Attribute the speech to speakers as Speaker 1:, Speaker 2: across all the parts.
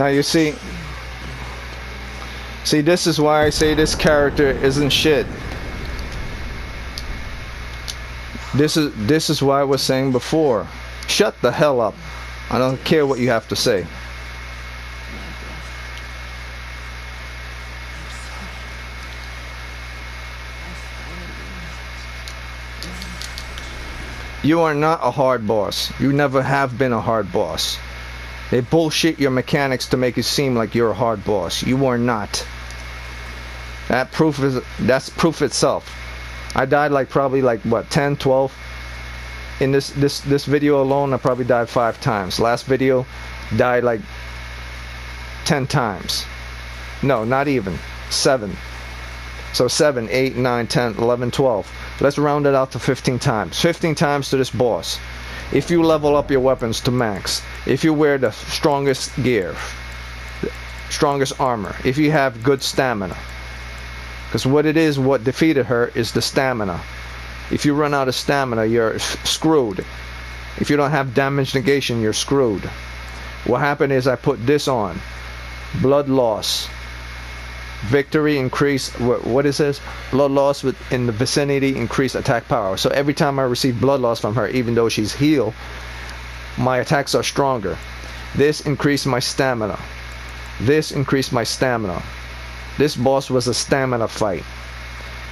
Speaker 1: Now you see, this is why I say this character isn't shit. This is why I was saying before. Shut the hell up. I don't care what you have to say. You are not a hard boss. You never have been a hard boss. They bullshit your mechanics to make it seem like you're a hard boss. You are not. That's proof itself. I died like probably like what, 10, 12? In this video alone, I probably died 5 times. Last video, died like 10 times. No, not even. 7. So 7, 8, 9, 10, 11, 12. Let's round it out to 15 times. 15 times to this boss. If you level up your weapons to max, if you wear the strongest gear, strongest armor, if you have good stamina. Because what defeated her is the stamina. If you run out of stamina, you're screwed. If you don't have damage negation, you're screwed. What happened is I put this on. Blood loss. Victory increase. What is this? Blood loss in the vicinity increase attack power. So every time I receive blood loss from her, even though she's healed, my attacks are stronger. This increased my stamina. This increased my stamina. This boss was a stamina fight.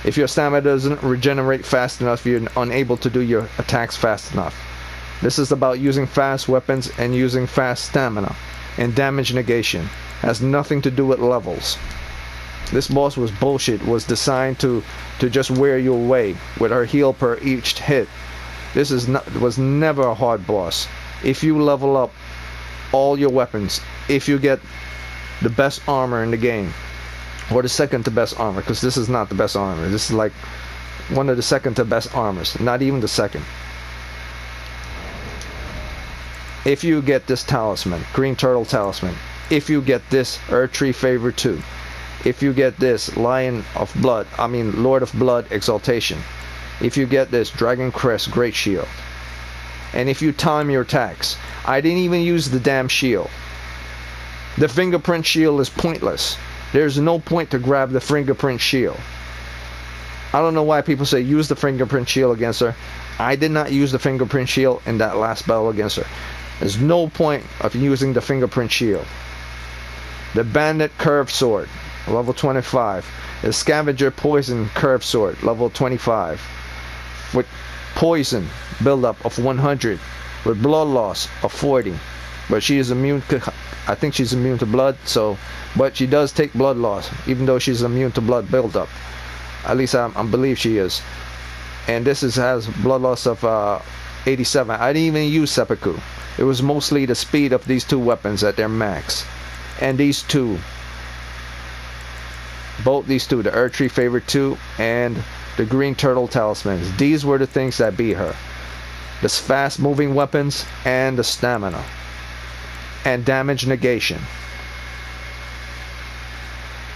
Speaker 1: If your stamina doesn't regenerate fast enough, you're unable to do your attacks fast enough. This is about using fast weapons and using fast stamina. And damage negation has nothing to do with levels. This boss was bullshit, was designed to just wear you away with her heal per each hit. This was never a hard boss. If you level up all your weapons, if you get the best armor in the game, or the second to best armor, because this is not the best armor. This is like one of the second to best armors, not even the second. If you get this talisman, Green Turtle Talisman, if you get this Earth Tree Favor 2, if you get this Lord of Blood Exaltation, if you get this Dragon Crest Great Shield, and if you time your attacks, I didn't even use the damn shield. The fingerprint shield is pointless. There's no point to grab the fingerprint shield. I don't know why people say use the fingerprint shield against her. I did not use the fingerprint shield in that last battle against her. There's no point of using the fingerprint shield. The Bandit Curved Sword, level 25. The Scavenger Poison Curved Sword, level 25. With poison buildup of 100. With blood loss of 40. But she is immune to, I think she's immune to blood, but she does take blood loss, even though she's immune to blood buildup. At least I believe she is. And this has blood loss of 87. I didn't even use seppuku. It was mostly the speed of these two weapons at their max. And these two. Both these two, the Earth Tree Favor 2 and the Green Turtle Talismans. These were the things that beat her. The fast moving weapons and the stamina. And damage negation.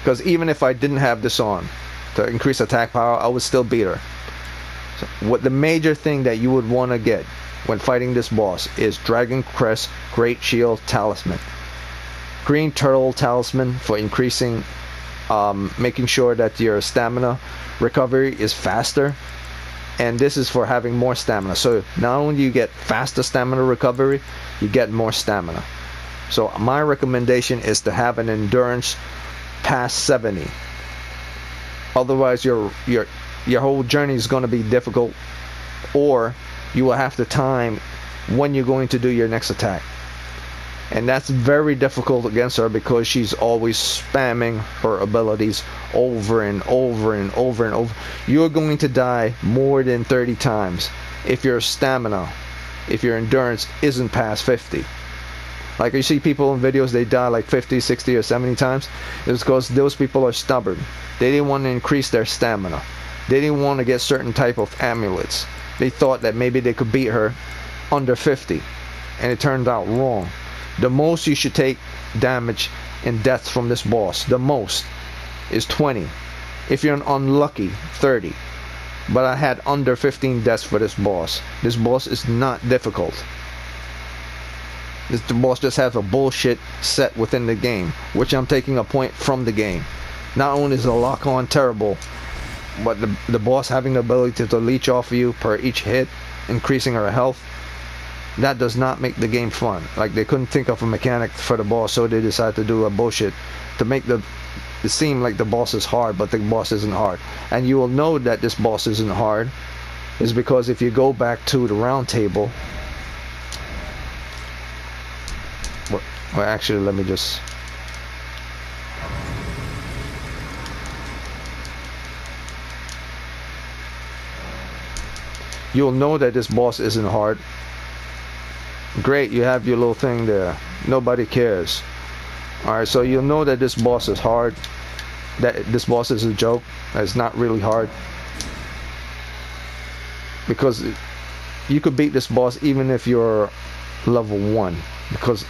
Speaker 1: Because even if I didn't have this on to increase attack power, I would still beat her. So what the major thing that you would want to get when fighting this boss is Dragon Crest Great Shield Talisman. Green Turtle Talisman for increasing, making sure that your stamina recovery is faster. And this is for having more stamina. So not only do you get faster stamina recovery, you get more stamina. So my recommendation is to have an endurance past 70. Otherwise your whole journey is going to be difficult, or you will have to time when you're going to do your next attack. And that's very difficult against her because she's always spamming her abilities over and over and over and over. You're going to die more than 30 times if your stamina, if your endurance isn't past 50. Like you see people in videos, they die like 50, 60, or 70 times. It's because those people are stubborn. They didn't want to increase their stamina. They didn't want to get certain type of amulets. They thought that maybe they could beat her under 50. And it turned out wrong. The most you should take damage and death from this boss, the most, is 20. If you're unlucky, 30. But I had under 15 deaths for this boss. This boss is not difficult. The boss just has a bullshit set within the game, which I'm taking a point from the game. Not only is the lock-on terrible, but the boss having the ability to leech off of you per each hit, increasing her health, that does not make the game fun. Like, they couldn't think of a mechanic for the boss, so they decided to do a bullshit to make it seem like the boss is hard, but the boss isn't hard. And you will know that this boss isn't hard is because if you go back to the round table, well, actually, let me just... You'll know that this boss isn't hard. Great, you have your little thing there. Nobody cares. Alright, so you'll know that this boss is hard. That this boss is a joke. It's not really hard. Because you could beat this boss even if you're level 1. Because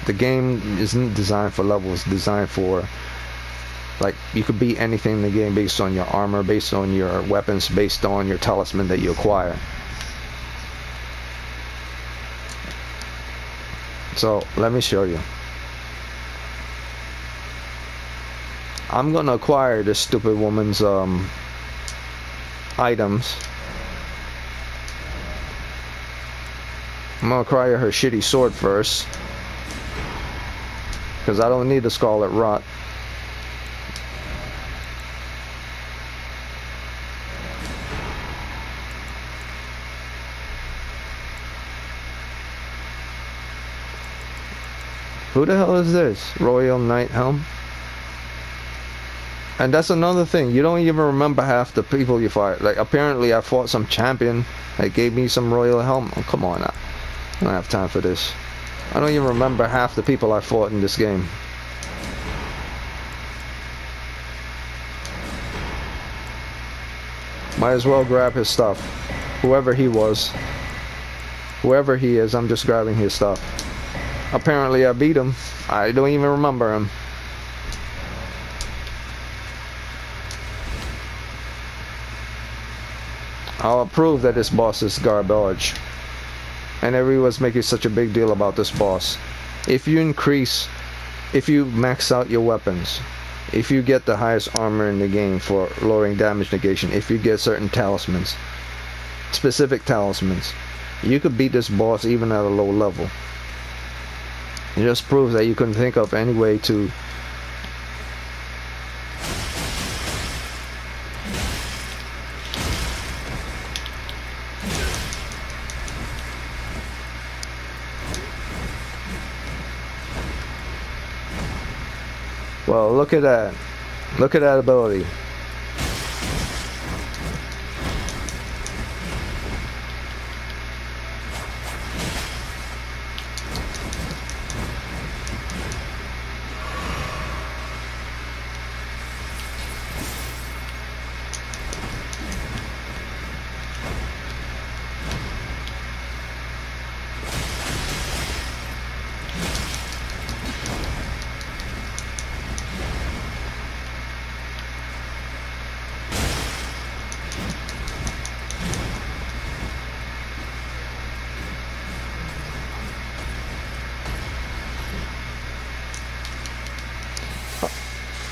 Speaker 1: the game isn't designed for levels. It's designed for... Like, you could beat anything in the game based on your armor, based on your weapons, based on your talisman that you acquire. So, let me show you. I'm gonna acquire this stupid woman's items. I'm gonna acquire her shitty sword first, because I don't need the Scarlet Rot. Who the hell is this? Royal Knight Helm? And that's another thing. You don't even remember half the people you fight. Like, apparently I fought some champion that gave me some Royal Helm. Oh, come on now. I don't have time for this. I don't even remember half the people I fought in this game. Might as well grab his stuff. Whoever he was. Whoever he is, I'm just grabbing his stuff. Apparently I beat him. I don't even remember him. I'll approve that this boss is garbage. And everyone's making such a big deal about this boss. If you max out your weapons, if you get the highest armor in the game for lowering damage negation, if you get certain talismans, specific talismans, you could beat this boss even at a low level. It just proves that you couldn't think of any way to well, look at that. Look at that ability.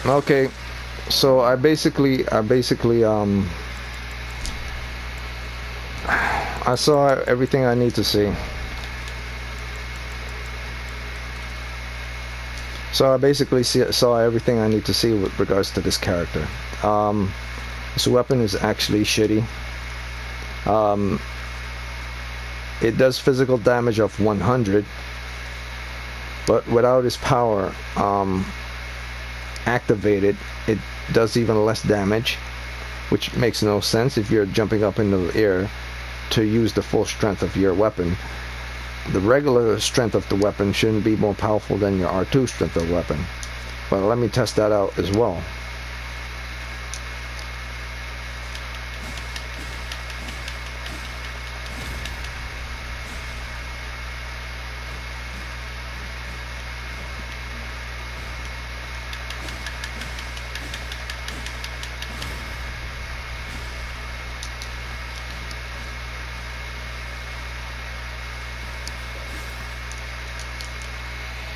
Speaker 1: Okay, so I basically I saw everything I need to see. So I basically saw everything I need to see with regards to this character. This weapon is actually shitty. It does physical damage of 100, but without its power activated, it does even less damage, which makes no sense if you're jumping up into the air to use the full strength of your weapon. The regular strength of the weapon shouldn't be more powerful than your R2 strength of the weapon. But let me test that out as well.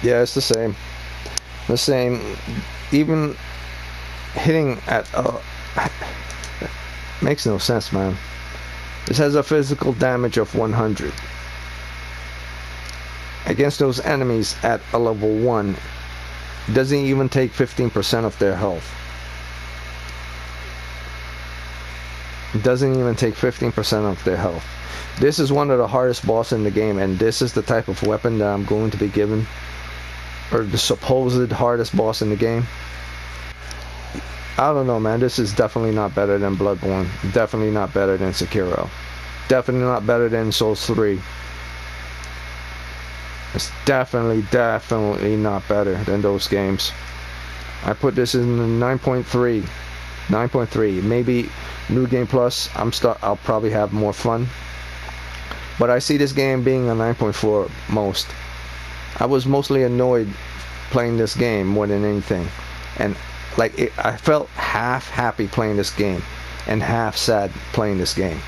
Speaker 1: Yeah, it's the same. The same. Even hitting at makes no sense, man. This has a physical damage of 100 against those enemies at a level 1. It doesn't even take 15% of their health. It doesn't even take 15% of their health. This is one of the hardest bosses in the game, and this is the type of weapon that I'm going to be given, or the supposed hardest boss in the game. I don't know, man. This is definitely not better than Bloodborne. Definitely not better than Sekiro. Definitely not better than Souls 3. It's definitely not better than those games. I put this in 9.3. 9.3. Maybe New Game Plus, I'll probably have more fun. But I see this game being a 9.4 most. I was mostly annoyed playing this game more than anything. And I felt half happy playing this game and half sad playing this game.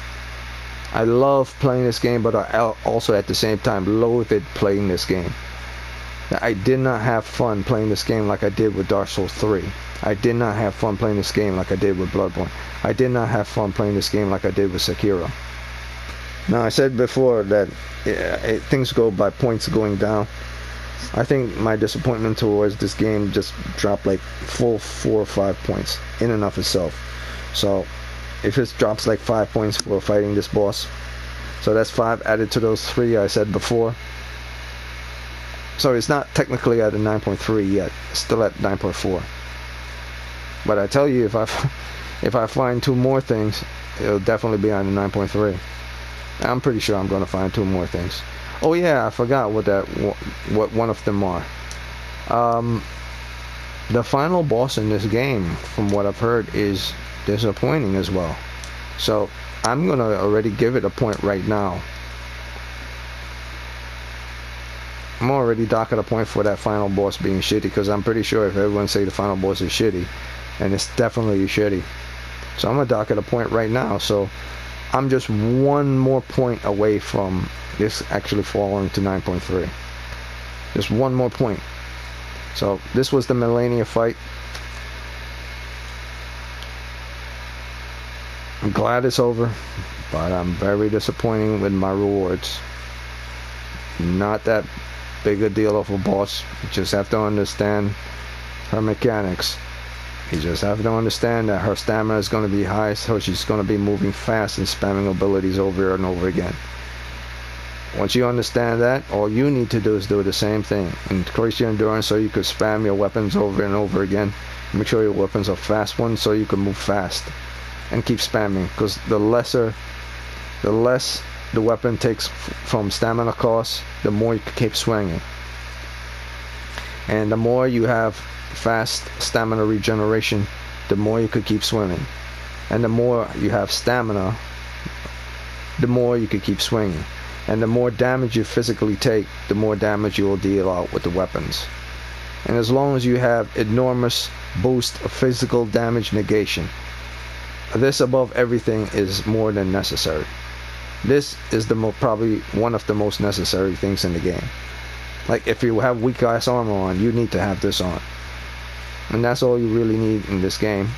Speaker 1: I love playing this game, but I also at the same time loathed playing this game. I did not have fun playing this game like I did with Dark Souls 3. I did not have fun playing this game like I did with Bloodborne. I did not have fun playing this game like I did with Sekiro. Now, I said before that things go by points going down. I think my disappointment towards this game just dropped like full 4 or 5 points in and of itself. So if it drops like 5 points for fighting this boss, so that's 5 added to those 3 I said before. So it's not technically at a 9.3 yet, it's still at 9.4. But I tell you, if I find 2 more things, it'll definitely be on the 9.3. I'm pretty sure I'm gonna find 2 more things. Oh yeah, I forgot what one of them are. The final boss in this game, from what I've heard, is disappointing as well. So I'm gonna already give it a point right now. I'm already docking a point for that final boss being shitty, because I'm pretty sure if everyone say the final boss is shitty, and it's definitely shitty. So I'm gonna dock at a point right now. So I'm just 1 more point away from this actually falling to 9.3. Just 1 more point. So this was the Malenia fight. I'm glad it's over, but I'm very disappointed with my rewards. Not that big a deal of a boss. You just have to understand her mechanics. You just have to understand that her stamina is going to be high, so she's going to be moving fast and spamming abilities over and over again. Once you understand that, all you need to do is do the same thing. Increase your endurance so you could spam your weapons over and over again. Make sure your weapons are fast ones so you can move fast. And keep spamming, because the less the weapon takes from stamina cost, the more you can keep swinging. And the more you have fast stamina regeneration, the more you could keep swimming. And the more you have stamina, the more you could keep swinging. And the more damage you physically take, the more damage you will deal out with the weapons. And as long as you have enormous boost of physical damage negation, this above everything is more than necessary. This is probably one of the most necessary things in the game. Like, if you have weak ass armor on, you need to have this on. And that's all you really need in this game.